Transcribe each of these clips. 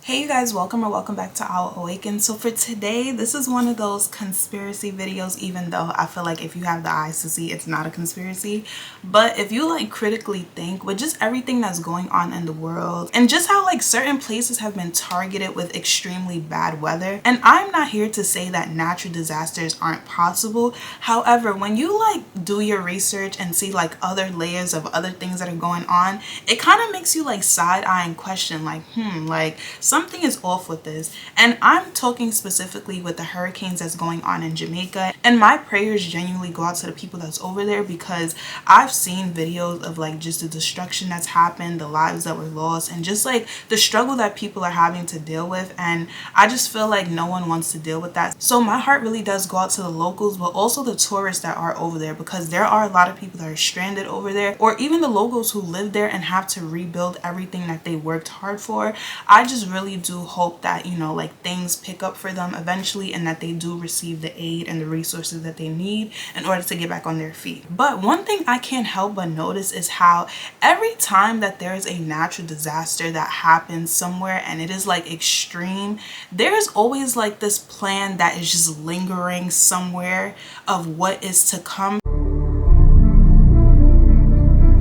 Hey you guys, welcome or welcome back to Our Awaken. So for today, this is one of those conspiracy videos, even though I feel like if you have the eyes to see, it's not a conspiracy. But if you like critically think with just everything that's going on in the world and just how like certain places have been targeted with extremely bad weather. And I'm not here to say that natural disasters aren't possible. However, when you like do your research and see like other layers of other things that are going on, it kind of makes you like side eye and question like, like something is off with this. And I'm talking specifically with the hurricanes that's going on in Jamaica. And my prayers genuinely go out to the people that's over there, because I've seen videos of like just the destruction that's happened, the lives that were lost, and just like the struggle that people are having to deal with. And I just feel like no one wants to deal with that. So my heart really does go out to the locals, but also the tourists that are over there, because there are a lot of people that are stranded over there, or even the locals who live there and have to rebuild everything that they worked hard for. I just really do hope that, like things pick up for them eventually, and that they do receive the aid and the resources that they need in order to get back on their feet. But one thing I can't help but notice is how every time that there is a natural disaster that happens somewhere and it is like extreme, there's always like this plan that is just lingering somewhere of what is to come.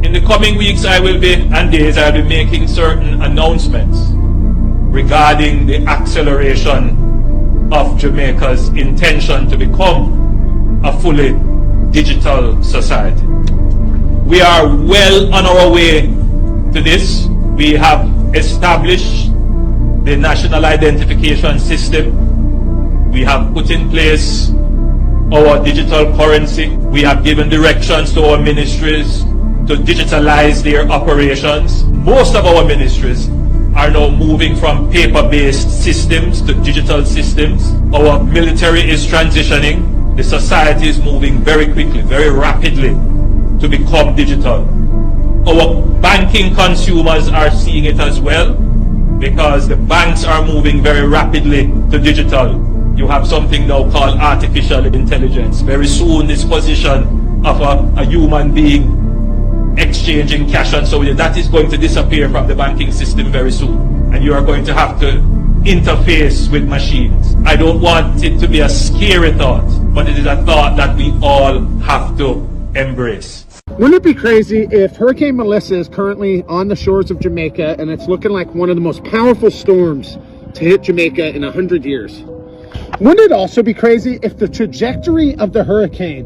In the coming weeks and days I will be making certain announcements regarding the acceleration of Jamaica's intention to become a fully digital society. We are well on our way to this. We have established the national identification system. We have put in place our digital currency. We have given directions to our ministries to digitalize their operations. Most of our ministries are now moving from paper-based systems to digital systems. Our military is transitioning. The society is moving very quickly, very rapidly to become digital. Our banking consumers are seeing it as well, because the banks are moving very rapidly to digital. You have something now called artificial intelligence. Very soon this position of a human being exchanging cash and so on, that is going to disappear from the banking system very soon, and you are going to have to interface with machines. I don't want it to be a scary thought, but it is a thought that we all have to embrace. Wouldn't it be crazy if Hurricane Melissa is currently on the shores of Jamaica and it's looking like one of the most powerful storms to hit Jamaica in 100 years? Wouldn't it also be crazy if the trajectory of the hurricane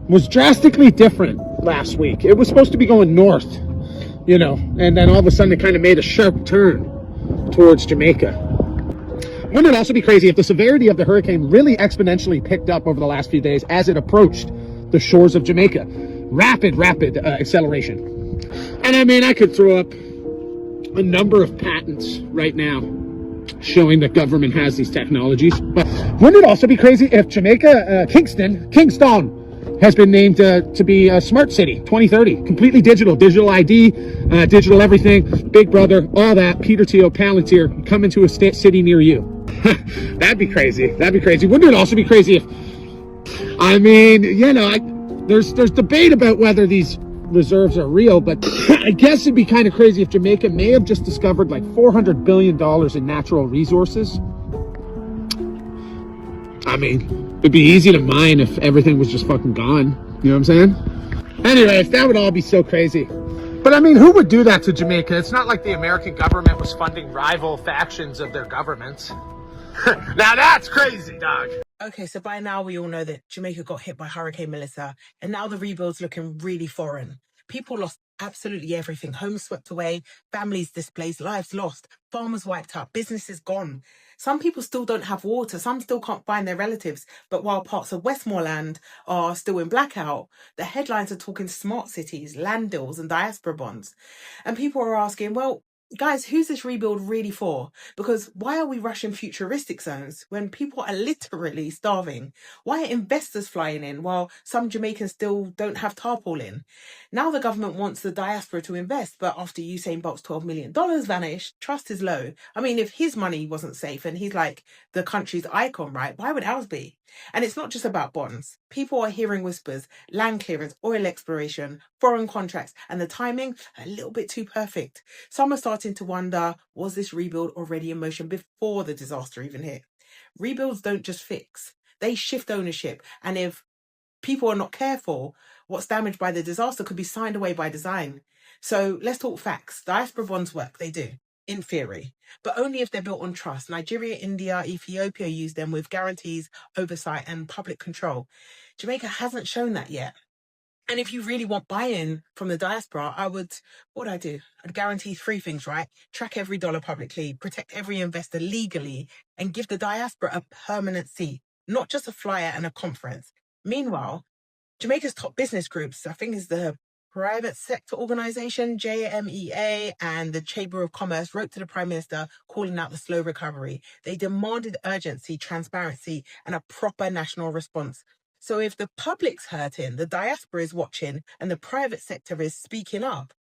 was drastically different last week? It was supposed to be going north, and then all of a sudden it kind of made a sharp turn towards Jamaica. Wouldn't it also be crazy if the severity of the hurricane really exponentially picked up over the last few days as it approached the shores of Jamaica? Rapid acceleration. And I mean, I could throw up a number of patents right now showing that government has these technologies. But wouldn't it also be crazy if Jamaica, Kingston has been named to be a smart city 2030, completely digital ID, digital everything, Big Brother, all that, Peter Thiel, Palantir, coming to a city near you. That'd be crazy. Wouldn't it also be crazy if, there's debate about whether these reserves are real, but I guess it'd be kind of crazy if Jamaica may have just discovered like $400 billion in natural resources. I mean, it'd be easy to mine if everything was just fucking gone. You know what I'm saying? Anyways, that would all be so crazy. But I mean, who would do that to Jamaica? It's not like the American government was funding rival factions of their governments. Now that's crazy, dog. Okay, so by now we all know that Jamaica got hit by Hurricane Melissa, and now the rebuild's looking really foreign. People lost absolutely everything. Homes swept away, families displaced, lives lost, farmers wiped out, businesses gone. Some people still don't have water, some still can't find their relatives. But while parts of Westmoreland are still in blackout, the headlines are talking smart cities, land deals and diaspora bonds. And people are asking, well, guys, who's this rebuild really for? Because why are we rushing futuristic zones when people are literally starving? Why are investors flying in while some Jamaicans still don't have tarpaulin? Now the government wants the diaspora to invest, but after Usain Bolt's $12 million vanished, trust is low. I mean, if his money wasn't safe and he's like the country's icon, right? Why would ours be? And it's not just about bonds. People are hearing whispers, land clearance, oil exploration, foreign contracts, and the timing a little bit too perfect. Some are starting to wonder, was this rebuild already in motion before the disaster even hit? Rebuilds don't just fix, they shift ownership. And if people are not careful, what's damaged by the disaster could be signed away by design. So let's talk facts. Diaspora bonds work, they do, in theory, but only if they're built on trust. Nigeria, India, Ethiopia use them with guarantees, oversight, and public control. Jamaica hasn't shown that yet. And if you really want buy-in from the diaspora, what would I do? I'd guarantee three things, right? Track every dollar publicly, protect every investor legally, and give the diaspora a permanent seat, not just a flyer and a conference. Meanwhile, Jamaica's top business groups, I think is the private sector organization, JMEA, and the Chamber of Commerce, wrote to the Prime Minister calling out the slow recovery. They demanded urgency, transparency, and a proper national response. So if the public's hurting, the diaspora is watching, and the private sector is speaking up,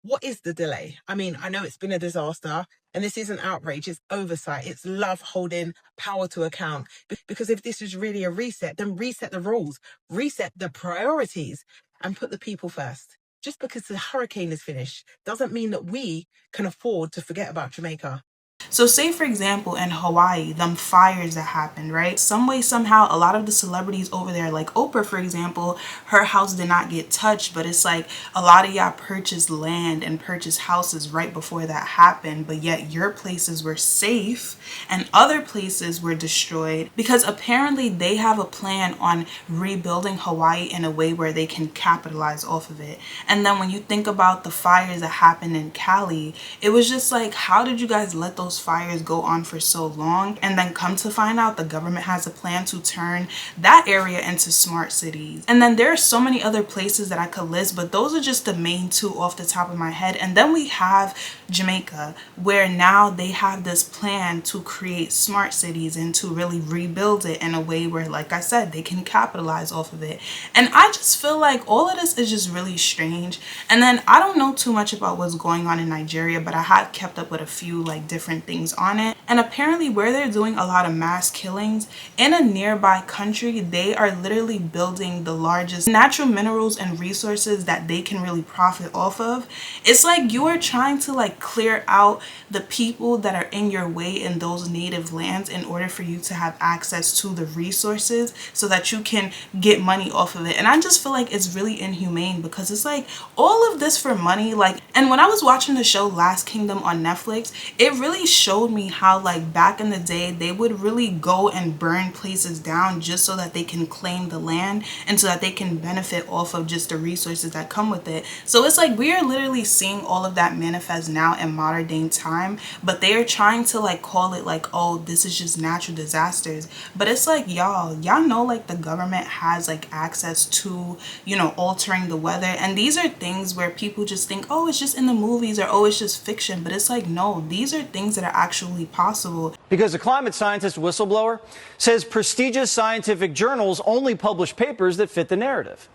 what is the delay? I mean, I know it's been a disaster, and this isn't outrage, it's oversight. It's love holding power to account. Because if this is really a reset, then reset the rules, reset the priorities, and put the people first. Just because the hurricane is finished doesn't mean that we can afford to forget about Jamaica. So say for example in Hawaii, them fires that happened, right? Some way, somehow, a lot of the celebrities over there, like Oprah, for example, her house did not get touched, but it's like a lot of y'all purchased land and purchased houses right before that happened, but yet your places were safe and other places were destroyed because apparently they have a plan on rebuilding Hawaii in a way where they can capitalize off of it. And then when you think about the fires that happened in Cali, it was just like, how did you guys let those fires go on for so long and then come to find out the government has a plan to turn that area into smart cities? And then there are so many other places that I could list, but those are just the main two off the top of my head. And then we have Jamaica, where now they have this plan to create smart cities and to really rebuild it in a way where, like I said, they can capitalize off of it. And I just feel like all of this is just really strange. And then I don't know too much about what's going on in Nigeria, but I have kept up with a few like different things on it. And apparently where they're doing a lot of mass killings in a nearby country, they are literally building the largest natural minerals and resources that they can really profit off of. It's like you are trying to like clear out the people that are in your way in those native lands in order for you to have access to the resources so that you can get money off of it. And I just feel like it's really inhumane because it's like all of this for money. Like, and when I was watching the show Last Kingdom on Netflix, it really showed me how like back in the day they would really go and burn places down just so that they can claim the land and so that they can benefit off of just the resources that come with it. So it's like we are literally seeing all of that manifest now in modern day time, but they are trying to like call it like, oh, this is just natural disasters. But it's like, y'all know like the government has like access to, you know, altering the weather, and these are things where people just think, oh, it's just in the movies, or oh, it's just fiction. But it's like, no, these are things that are actually possible. Because a climate scientist whistleblower says prestigious scientific journals only publish papers that fit the narrative.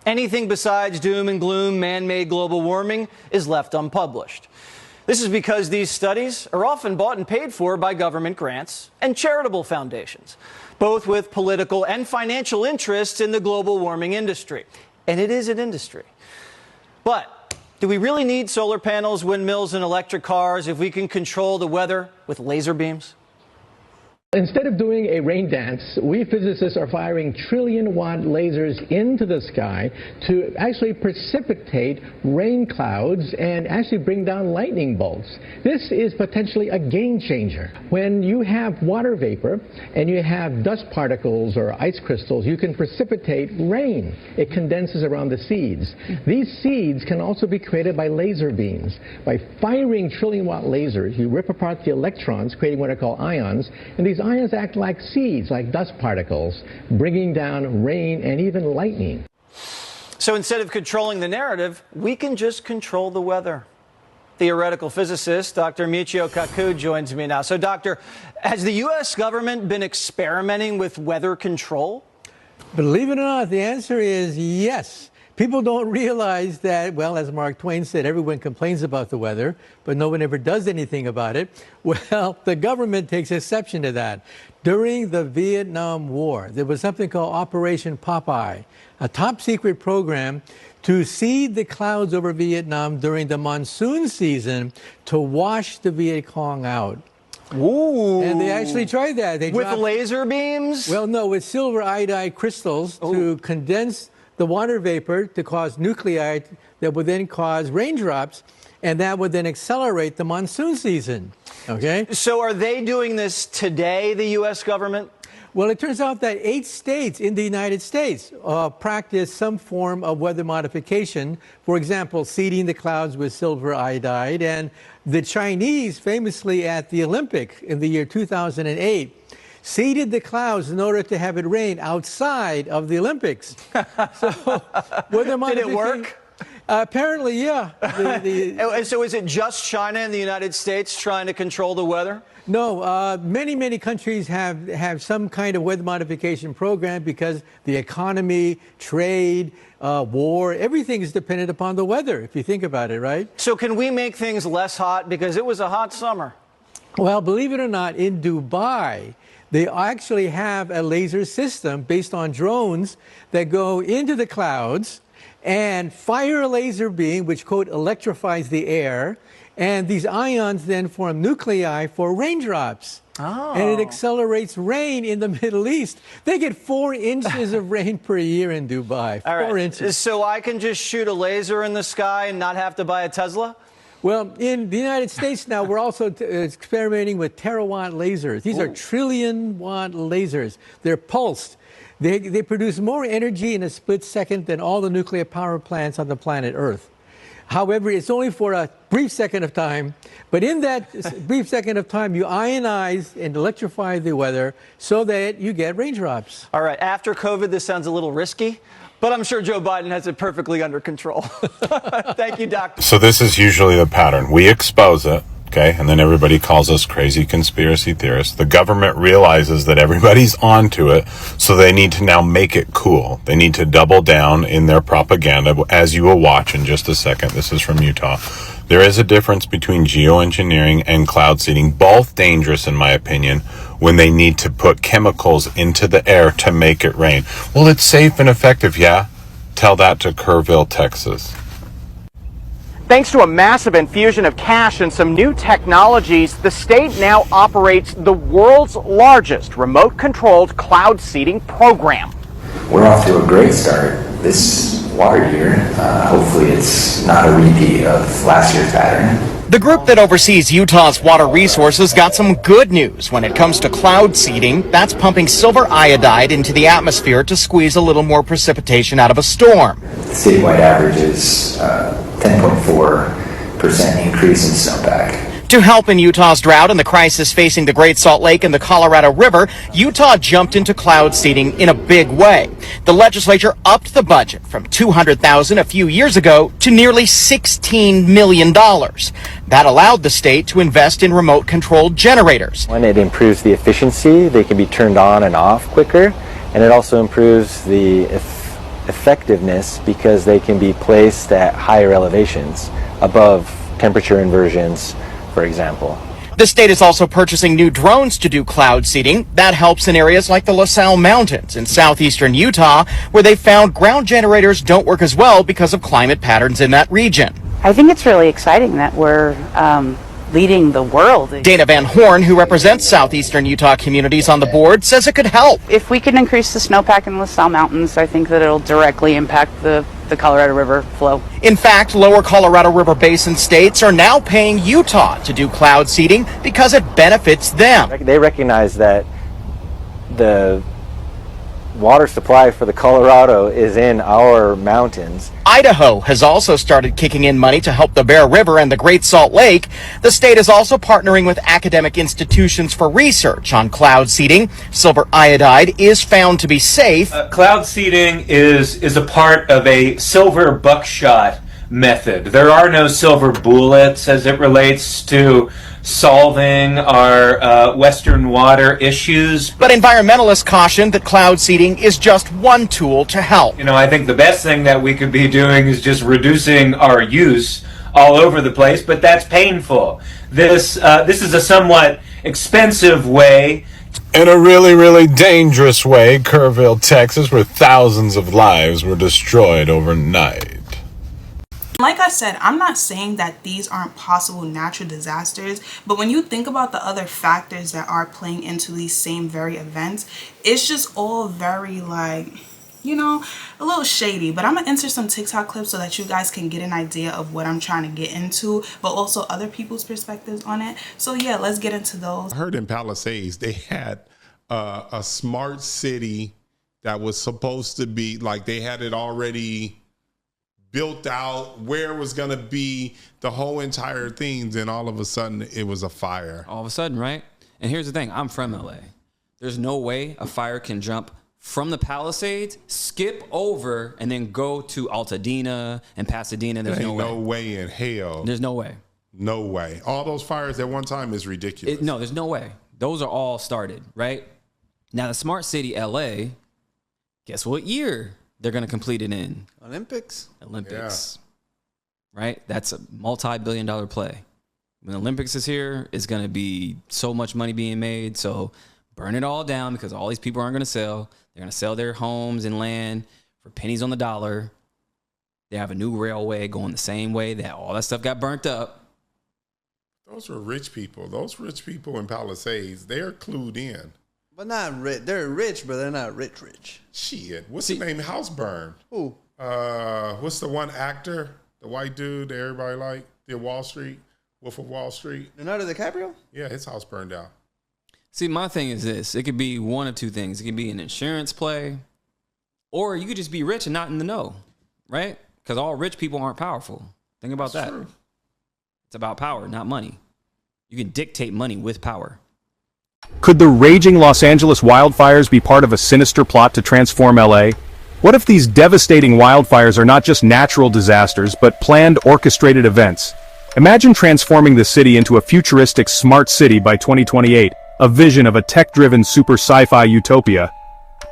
Anything besides doom and gloom, man-made global warming is left unpublished. This is because these studies are often bought and paid for by government grants and charitable foundations, both with political and financial interests in the global warming industry. And it is an industry. But do we really need solar panels, windmills, and electric cars if we can control the weather with laser beams? Instead of doing a rain dance, we physicists are firing trillion-watt lasers into the sky to actually precipitate rain clouds and actually bring down lightning bolts. This is potentially a game changer. When you have water vapor and you have dust particles or ice crystals, you can precipitate rain. It condenses around the seeds. These seeds can also be created by laser beams. By firing trillion-watt lasers, you rip apart the electrons, creating what are called ions, and these ions act like seeds, like dust particles, bringing down rain and even lightning. So instead of controlling the narrative, we can just control the weather. Theoretical physicist Dr. Michio Kaku joins me now. So, Doctor, has the U.S. government been experimenting with weather control? Believe it or not, the answer is yes. People don't realize that, well, as Mark Twain said, everyone complains about the weather, but no one ever does anything about it. Well, the government takes exception to that. During the Vietnam War, there was something called Operation Popeye, a top secret program to seed the clouds over Vietnam during the monsoon season to wash the Viet Cong out. Ooh. And they actually tried that. They with dropped, laser beams? well, no, with silver iodide crystals to condense the water vapor to cause nuclei that would then cause raindrops, and that would then accelerate the monsoon season. Okay? So are they doing this today, the U.S. government? Well, it turns out that 8 states in the United States practice some form of weather modification. For example, seeding the clouds with silver iodide. And the Chinese, famously at the Olympic in the year 2008, seeded the clouds in order to have it rain outside of the Olympics. So, weather modification. Did it work? Apparently, yeah. And so is it just China and the United States trying to control the weather? No, many countries have some kind of weather modification program because the economy, trade, war, everything is dependent upon the weather, if you think about it, right? So can we make things less hot? Because it was a hot summer. Well, believe it or not, in Dubai, they actually have a laser system based on drones that go into the clouds and fire a laser beam, which, quote, electrifies the air. And these ions then form nuclei for raindrops. Oh. And it accelerates rain in the Middle East. They get 4 inches of rain per year in Dubai. All right. 4 inches. So I can just shoot a laser in the sky and not have to buy a Tesla? Well, in the United States now, we're also experimenting with terawatt lasers. These are trillion-watt lasers. They're pulsed. They produce more energy in a split second than all the nuclear power plants on the planet Earth. However, it's only for a brief second of time, but in that brief second of time, you ionize and electrify the weather so that you get raindrops. All right, after COVID, this sounds a little risky, but I'm sure Joe Biden has it perfectly under control. Thank you, Doctor. So this is usually the pattern. We expose it, okay, and then everybody calls us crazy conspiracy theorists. The government realizes that everybody's onto it, so they need to now make it cool. They need to double down in their propaganda. As you will watch in just a second, this is from Utah. There is a difference between geoengineering and cloud seeding, both dangerous in my opinion, when they need to put chemicals into the air to make it rain. Well, it's safe and effective, yeah? Tell that to Kerrville, Texas. Thanks to a massive infusion of cash and some new technologies, the state now operates the world's largest remote-controlled cloud seeding program. We're off to a great start this water year. Hopefully it's not a repeat of last year's pattern. The group that oversees Utah's water resources got some good news when it comes to cloud seeding. That's pumping silver iodide into the atmosphere to squeeze a little more precipitation out of a storm. The statewide average is 10.4% increase in snowpack. To help in Utah's drought and the crisis facing the Great Salt Lake and the Colorado River, Utah jumped into cloud seeding in a big way. The legislature upped the budget from $200,000 a few years ago to nearly $16 million. That allowed the state to invest in remote-controlled generators. When it improves the efficiency, they can be turned on and off quicker, and it also improves the effectiveness because they can be placed at higher elevations, above temperature inversions, for example. The state is also purchasing new drones to do cloud seeding. That helps in areas like the La Salle Mountains in southeastern Utah, where they found ground generators don't work as well because of climate patterns in that region. I think it's really exciting that we're leading the world. Dana Van Horn, who represents southeastern Utah communities on the board, says it could help. If we can increase the snowpack in the La Salle Mountains, I think that it'll directly impact the Colorado River flow. In fact, lower Colorado River Basin states are now paying Utah to do cloud seeding because it benefits them. They recognize that the water supply for the Colorado is in our mountains. Idaho has also started kicking in money to help the Bear River and the Great Salt Lake. The state is also partnering with academic institutions for research on cloud seeding. Silver iodide is found to be safe. Cloud seeding is a part of a silver buckshot method. There are no silver bullets as it relates to solving our Western water issues. But environmentalists caution that cloud seeding is just one tool to help. You know, I think the best thing that we could be doing is just reducing our use all over the place, but that's painful. This is a somewhat expensive way. In a really, really dangerous way, Kerrville, Texas, where thousands of lives were destroyed overnight. Like I said, I'm not saying that these aren't possible natural disasters, but when you think about the other factors that are playing into these same very events, it's just all very, like, you know, a little shady. But I'm gonna insert some TikTok clips so that you guys can get an idea of what I'm trying to get into, but also other people's perspectives on it. So yeah, let's get into those. I heard in Palisades they had a smart city that was supposed to be, like, they had it already built out where it was going to be, the whole entire thing, and all of a sudden it was a fire. All of a sudden, right? And here's the thing, I'm from LA. There's no way a fire can jump from the Palisades, skip over, and then go to Altadena and Pasadena. There's no way in hell. There's no way. No way. All those fires at one time is ridiculous. No, there's no way. Those are all started, right? Now, the smart city, LA, guess what year they're going to complete it in? Olympics. Right? That's a multi-billion-dollar play. When the Olympics is here, it's going to be so much money being made. So burn it all down because all these people aren't going to sell. They're going to sell their homes and land for pennies on the dollar. They have a new railway going the same way that all that stuff got burnt up. Those were rich people. Those rich people in Palisades, they're clued in. But not rich. They're rich, but they're not rich. Shit. What's the name? House burned. Who? What's the one actor? The white dude that everybody liked? Did Wall Street? Wolf of Wall Street? Leonardo DiCaprio? Yeah, his house burned out. See, my thing is this. It could be one of two things. It could be an insurance play, or you could just be rich and not in the know, right? Because all rich people aren't powerful. Think about that. True. It's about power, not money. You can dictate money with power. Could the raging Los Angeles wildfires be part of a sinister plot to transform LA? What if these devastating wildfires are not just natural disasters, but planned, orchestrated events? Imagine transforming the city into a futuristic smart city by 2028, a vision of a tech-driven super sci-fi utopia.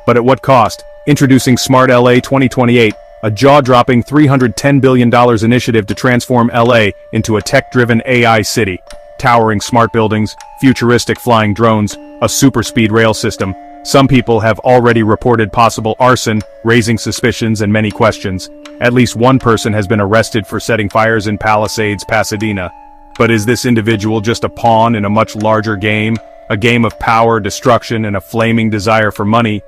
But at what cost? Introducing Smart LA 2028, a jaw-dropping $310 billion initiative to transform LA into a tech-driven AI city. Towering smart buildings, futuristic flying drones, a super-speed rail system. Some people have already reported possible arson, raising suspicions and many questions. At least one person has been arrested for setting fires in Palisades, Pasadena. But is this individual just a pawn in a much larger game? A game of power, destruction, and a flaming desire for money?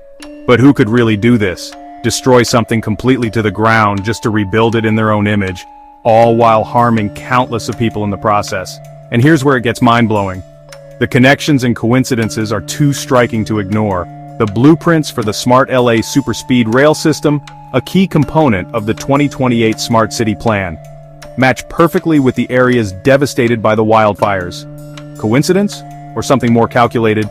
But who could really do this? Destroy something completely to the ground just to rebuild it in their own image, all while harming countless of people in the process. And here's where it gets mind-blowing. The connections and coincidences are too striking to ignore. The blueprints for the Smart LA Superspeed Rail System, a key component of the 2028 Smart City Plan, match perfectly with the areas devastated by the wildfires. Coincidence? Or something more calculated?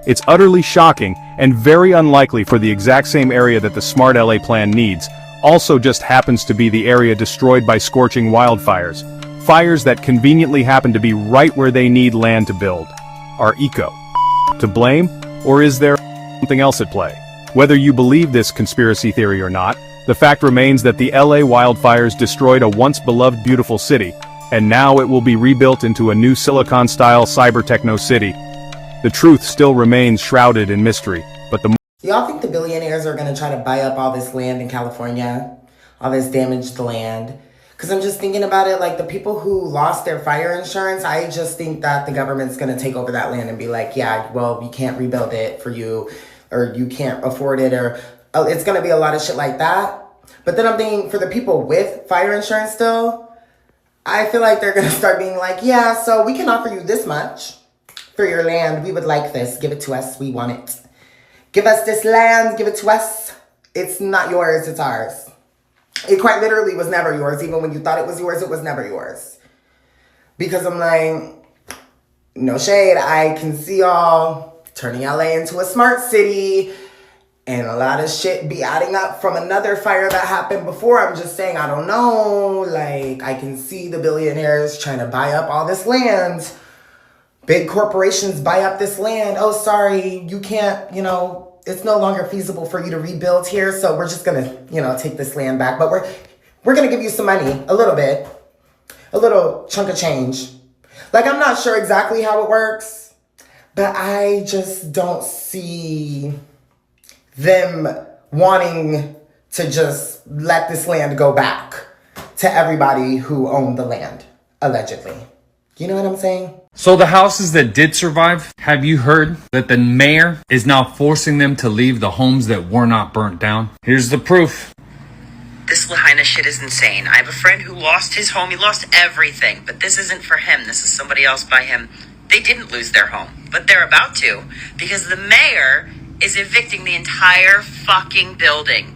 It's utterly shocking and very unlikely for the exact same area that the Smart LA plan needs, also just happens to be the area destroyed by scorching wildfires. Fires that conveniently happen to be right where they need land to build. Are eco to blame, or is there something else at play? Whether you believe this conspiracy theory or not, the fact remains that the LA wildfires destroyed a once beloved beautiful city, and now it will be rebuilt into a new Silicon-style cyber-techno city. The truth still remains shrouded in mystery, but the Y'all think the billionaires are gonna try to buy up all this land in California? All this damaged land? Because I'm just thinking about it, like the people who lost their fire insurance, I just think that the government's going to take over that land and be like, yeah, well, we can't rebuild it for you, or you can't afford it, or it's going to be a lot of shit like that. But then I'm thinking for the people with fire insurance still, I feel like they're going to start being like, yeah, so we can offer you this much for your land. We would like this. Give it to us. We want it. Give us this land. Give it to us. It's not yours. It's ours. It quite literally was never yours. Even when you thought it was never yours. Because I'm like, no shade. I can see y'all turning LA into a smart city and a lot of shit be adding up from another fire that happened before. I'm just saying, I don't know. Like, I can see the billionaires trying to buy up all this land. big corporations buy up this land. Oh, sorry, you can't, it's no longer feasible for you to rebuild here, so we're just gonna, take this land back. But we're gonna give you some money, a little bit, a little chunk of change. Like, I'm not sure exactly how it works, but I just don't see them wanting to just let this land go back to everybody who owned the land, allegedly. You know what I'm saying? So the houses that did survive, have you heard that the mayor is now forcing them to leave the homes that were not burnt down? Here's the proof. This Lahaina shit is insane. I have a friend who lost his home. He lost everything. But this isn't for him. This is somebody else by him. They didn't lose their home. But they're about to. Because the mayor is evicting the entire fucking building.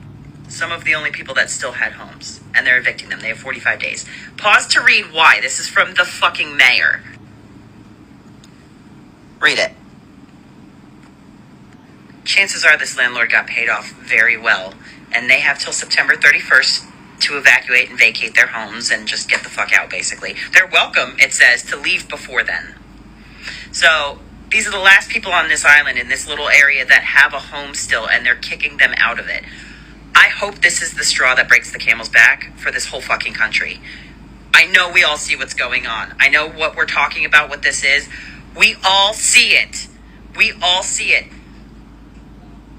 Some of the only people that still had homes. And they're evicting them. They have 45 days. Pause to read why. This is from the fucking mayor. Read it. Chances are this landlord got paid off very well. And they have till September 31st to evacuate and vacate their homes and just get the fuck out, basically. They're welcome, it says, to leave before then. So these are the last people on this island in this little area that have a home still, and they're kicking them out of it. I hope this is the straw that breaks the camel's back for this whole fucking country. I know we all see what's going on. I know what we're talking about, what this is. We all see it. We all see it.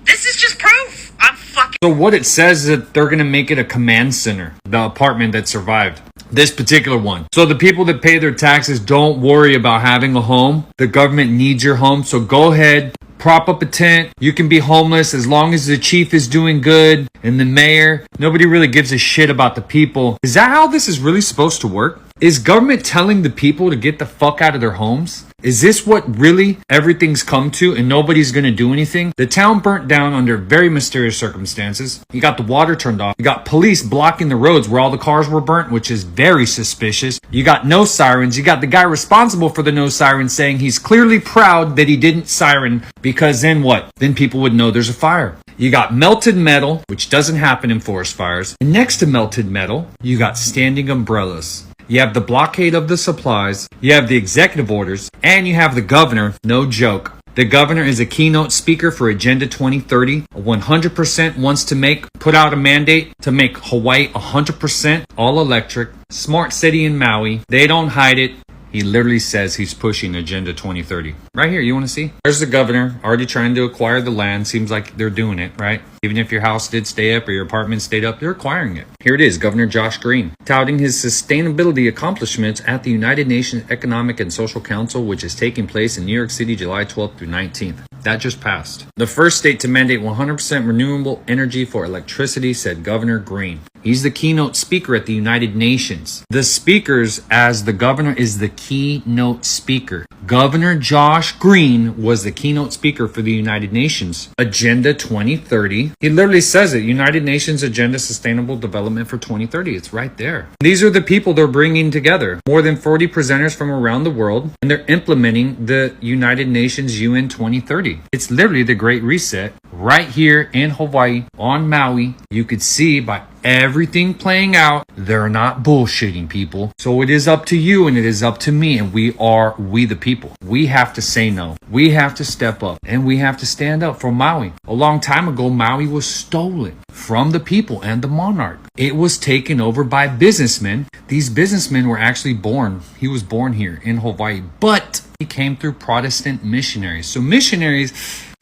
This is just proof. I'm fucking... So what it says is that they're going to make it a command center, the apartment that survived. This particular one. So the people that pay their taxes, don't worry about having a home. The government needs your home. So go ahead, prop up a tent. You can be homeless as long as the chief is doing good and the mayor. Nobody really gives a shit about the people. Is that how this is really supposed to work? Is government telling the people to get the fuck out of their homes? Is this what really everything's come to and nobody's gonna do anything? The town burnt down under very mysterious circumstances. You got the water turned off. You got police blocking the roads where all the cars were burnt, which is very suspicious. You got no sirens. You got the guy responsible for the no sirens saying he's clearly proud that he didn't siren, because then what? Then people would know there's a fire. You got melted metal, which doesn't happen in forest fires. And next to melted metal, you got standing umbrellas. You have the blockade of the supplies, you have the executive orders, and you have the governor, no joke. The governor is a keynote speaker for Agenda 2030. 100% wants to put out a mandate to make Hawaii 100% all electric. Smart city in Maui. They don't hide it. He literally says he's pushing Agenda 2030. Right here, you want to see? There's the governor already trying to acquire the land. Seems like they're doing it, right? Even if your house did stay up or your apartment stayed up, they're acquiring it. Here it is, Governor Josh Green, touting his sustainability accomplishments at the United Nations Economic and Social Council, which is taking place in New York City, July 12th through 19th. That just passed. The first state to mandate 100% renewable energy for electricity, said Governor Green. He's the keynote speaker at the United Nations. The speakers, as the governor is the keynote speaker. Governor Josh Green was the keynote speaker for the United Nations. Agenda 2030. He literally says it. United Nations Agenda Sustainable Development for 2030. It's right there. These are the people they're bringing together. More than 40 presenters from around the world. And they're implementing the United Nations UN 2030. It's literally the Great Reset right here in Hawaii on Maui. You could see by everything playing out, they're not bullshitting, people. So it is up to you and it is up to me, and we the people. We have to say no. We have to step up and we have to stand up for Maui. A long time ago, Maui was stolen from the people and the monarch. It was taken over by businessmen. These businessmen were actually born. He was born here in Hawaii, but he came through Protestant missionaries. So missionaries,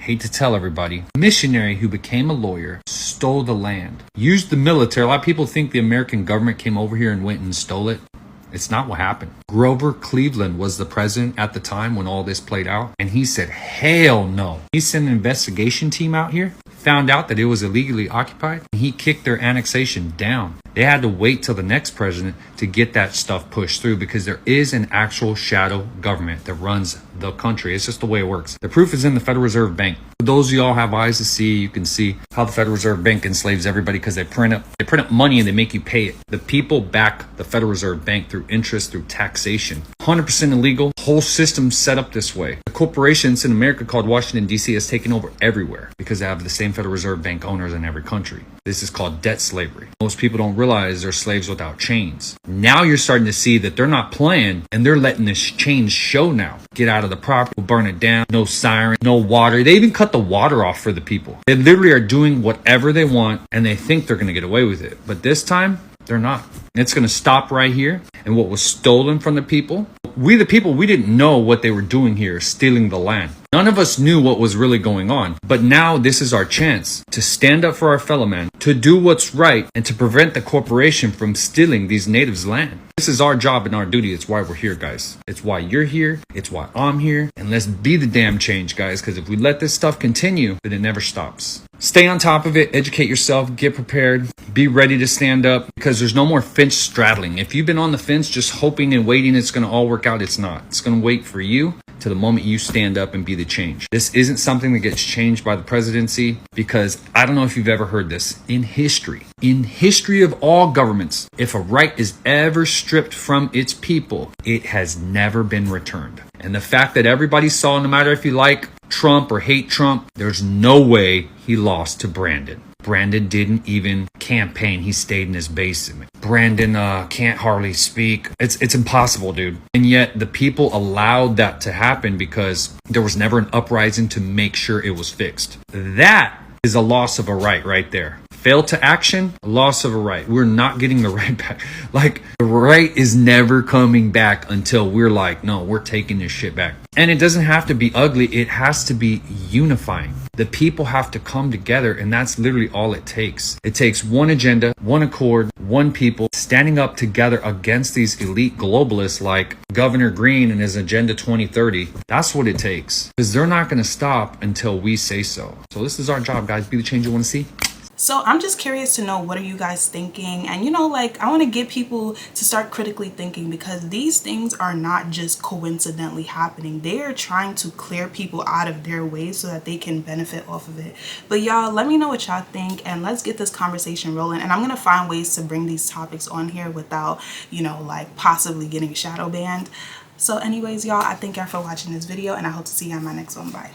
hate to tell everybody, a missionary who became a lawyer, stole the land, used the military. A lot of people think the American government came over here and went and stole it. It's not what happened. Grover Cleveland was the president at the time when all this played out, and he said, hell no. He sent an investigation team out here, found out that it was illegally occupied, and he kicked their annexation down. They had to wait till the next president to get that stuff pushed through, because there is an actual shadow government that runs the country. It's just the way it works. The proof is in the Federal Reserve Bank. For those of y'all have eyes to see, you can see how the Federal Reserve Bank enslaves everybody, because they print up money and they make you pay it. The people back the Federal Reserve Bank through interest, through taxation. 100% illegal. Whole system set up this way. The corporations in America called Washington, D.C. has taken over everywhere because they have the same Federal Reserve Bank owners in every country. This is called debt slavery. Most people don't realize they're slaves without chains. Now you're starting to see that they're not playing and they're letting this chains show now. Get out of the property, burn it down, no siren, no water. They even cut the water off for the people. They literally are doing whatever they want and they think they're going to get away with it. But this time, they're not. It's going to stop right here. And what was stolen from the people, we the people, we didn't know what they were doing here, stealing the land. None of us knew what was really going on. But now this is our chance to stand up for our fellow man, to do what's right, and to prevent the corporation from stealing these natives' land. This is our job and our duty. It's why we're here, guys. It's why you're here. It's why I'm here. And let's be the damn change, guys, because if we let this stuff continue, then it never stops. Stay on top of it, educate yourself, get prepared, be ready to stand up, because there's no more fence straddling. If you've been on the fence just hoping and waiting it's going to all work out, it's not. It's going to wait for you to the moment you stand up and be the change. This isn't something that gets changed by the presidency, because I don't know if you've ever heard this. In history of all governments, if a right is ever stripped from its people, it has never been returned. And the fact that everybody saw, no matter if you like Trump or hate Trump, there's no way he lost to Brandon. Brandon didn't even campaign. He stayed in his basement. Brandon can't hardly speak. It's impossible, dude. And yet the people allowed that to happen because there was never an uprising to make sure it was fixed. That is a loss of a right there. Fail to action, loss of a right. We're not getting the right back. Like, the right is never coming back until we're like, no, we're taking this shit back. And it doesn't have to be ugly. It has to be unifying. The people have to come together, and that's literally all it takes. It takes one agenda, one accord, one people standing up together against these elite globalists like Governor Green and his Agenda 2030. That's what it takes, because they're not going to stop until we say so. So this is our job, guys. Be the change you want to see. So I'm just curious to know, what are you guys thinking? And you know, like, I want to get people to start critically thinking, because these things are not just coincidentally happening. They are trying to clear people out of their way so that they can benefit off of it. But y'all, let me know what y'all think, and let's get this conversation rolling. And I'm going to find ways to bring these topics on here without, you know, like possibly getting shadow banned. So anyways, y'all, I thank y'all for watching this video, and I hope to see you on my next one. Bye.